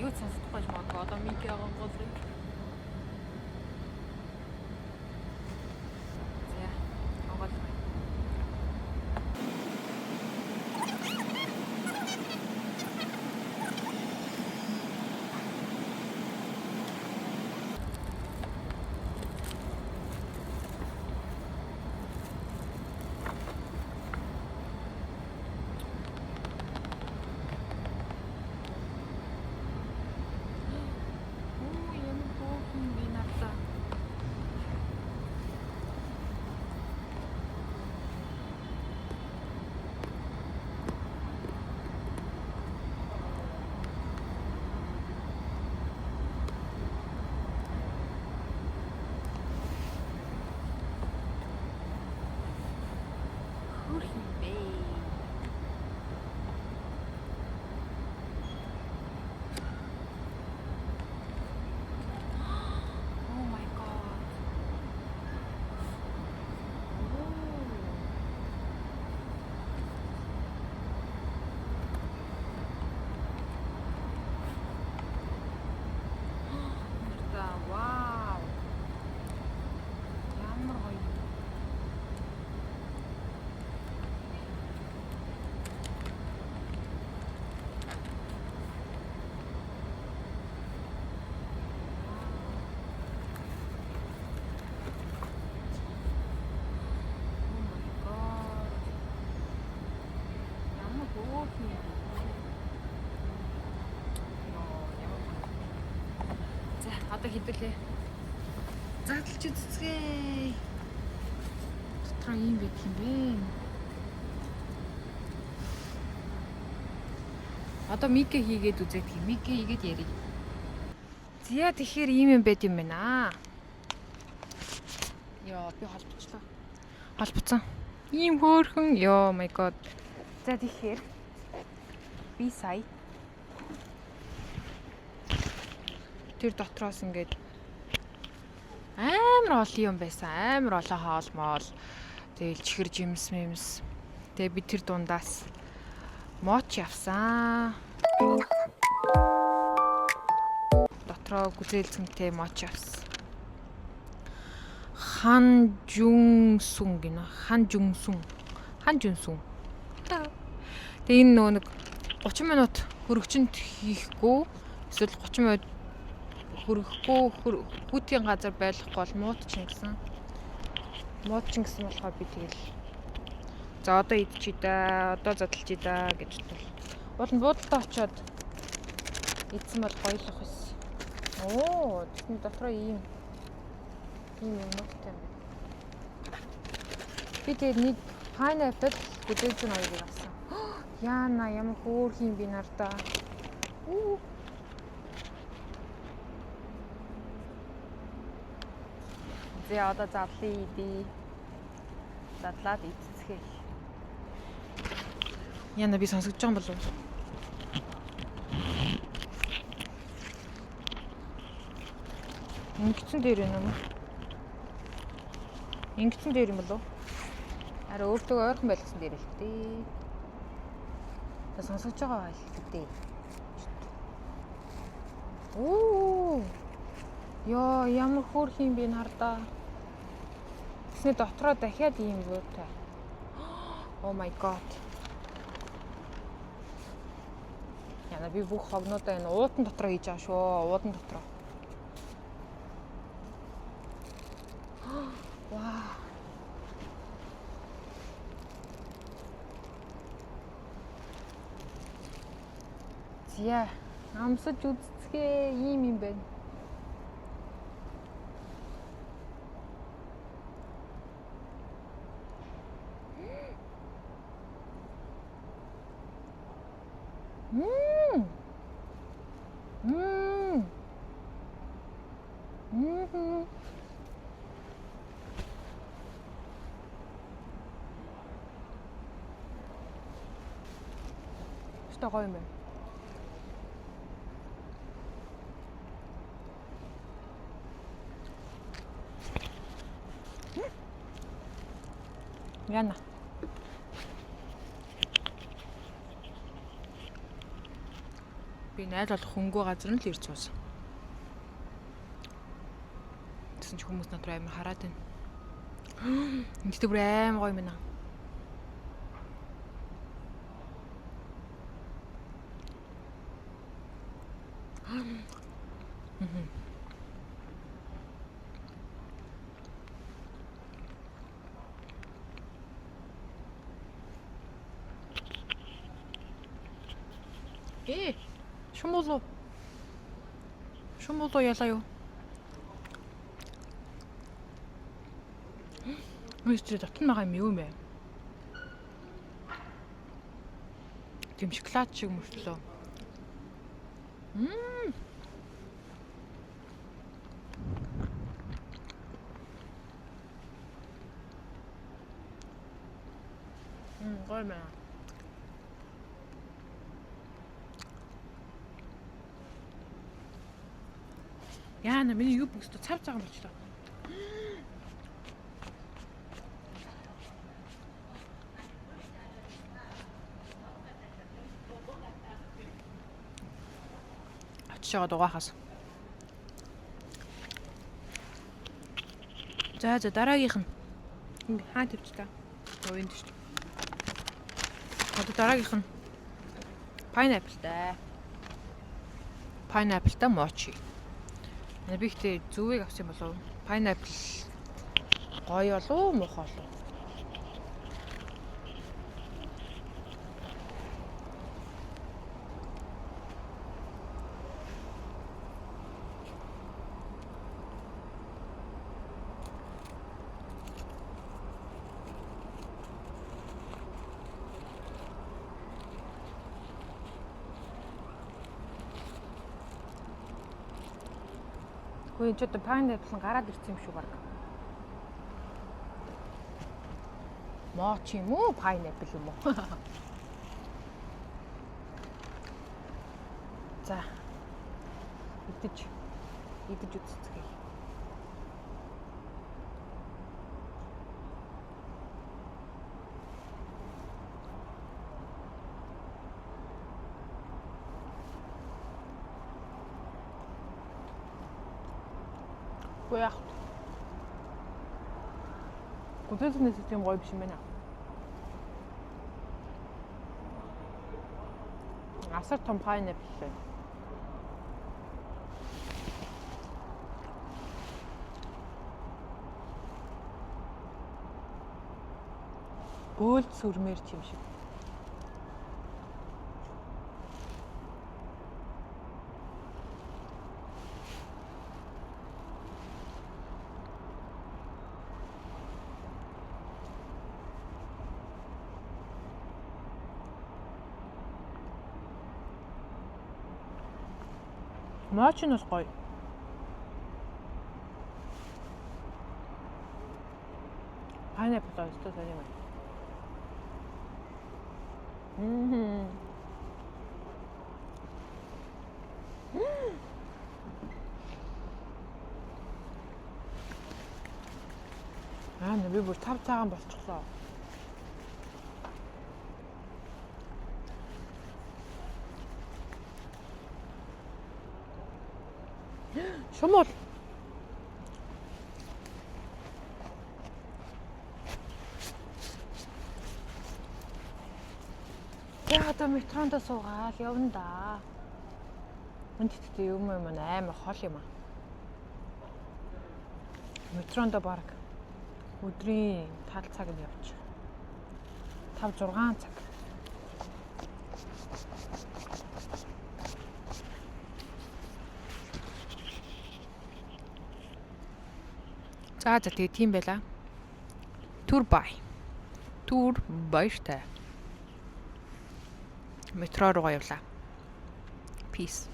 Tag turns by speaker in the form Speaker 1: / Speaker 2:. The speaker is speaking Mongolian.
Speaker 1: юу ч сонсохгүй байж магадгүй. Одоо Мики онгоолыг. За, онгоол. За, одоо хідүүлээ. Задлж үзцгээе. Дотор юм байх юм бэ? Одоо Мики хийгээд үзээд гэх. Мики хийгээд ярий. Зя тэгэхээр ийм юм байд юм байна. Яа, би холбочлоо. Холбоцсон. Ийм хөөрхөн. Ёо, my god. За тэгэхээр би сая тэр дотроос ингээд амар олон юм байсан. Амар олон хоол моол. Тэгэл чихэр жимс мэмс. Тэгээ би тэр дундаас моч явсан. Дотроо гүзээлцэнтэй моч явсан. Ханжунсун гинэ. Ханжунсун. Тэгээ энэ нөгөө нэг 30 минут хөрөгчөнд хийхгүй эсвэл 30 минут хөрөхгүй хүүтийн газар байхгүй бол муудчин гэсэн. Муудчин гэсэн болохоор би тэгэл за одоо идчихье да, одоо задлж да гэж бол. Уул нь буудалтай очиод идсэн бол гоёлох байсан. Оо, тэсний дотроо ийм юмнуудтай юм байна. Би тэгээд нэг pineapple гүдэлцэн хоёрыг авсан. Яна ямар хөөрх юм би нартаа. Зэ одоо задлаа идий. Задлаад идцгээе. Яна би сонсогдож байгаа юм болов уу? Ингэсэн дээр юм уу? Ингэсэн дээр юм болов уу? Араа өөртөө ойрхон байлгсан дээр л дээ. Та сонсогдож байгаа л дээ. Оо. Яа, ямар хөөрх юм би нардаа. Тэсний дотроо дахиад ийм юутай. Oh my god. Яна би бүх хогнуудаа энэ уудан дотроо хийж байгаа шүү. Уудан дотроо. Вау. Зя, амсаж үзцгээ ийм юм байна. Что гоё юм бэ? Яна. Би найл болох хөнгөө газар нь л ирж суусан. Тэсэн ч хүмүүс надад амар хараад байна. Энд дээр бүр аим гоё юм аа. Шумуулуу. Шумуулуу ялаа юу? Мөстрэ дотн байгаа юм юу мэ? Тэм шоколад шиг мөртлөө. Гоё мэ. Яна миний юу бүгд цав цагаан болчлоо. Очоод угаахаас. За дараагийнх нь. Хаа тавьч та. Өвөнд шүү дээ. Одоо дараагийнх нь pineapple-тай. Pineapple-тай mochi. Би ихтэй зүвийг авсан болов. Pineapple гоё болов муухай болов. Хөөе ч одоо pineapple гараад ирсэн юм шүү баг. Mochi юм уу, pineapple юм уу? За. Идэж үзцгээе. Яах вэ? Гүтэлнээс тийм гоё биш юм байна. Асар том pineapple. Бөөлд сүрмээр ч юм шиг. Mochi нь бас гоё. Pineapple өстой сайн юм. Би бүр тав цагаан болчихлоо. Шумуул. Яа одоо метронд суугаал явна да. Энд тэгтээ юм амар хол юм аа. Метронд баг өдрийн тал цаг нь явж. 5-6 цаг. За тэгээ тийм байла. Тур баяртай. Метро руу явлаа. Peace.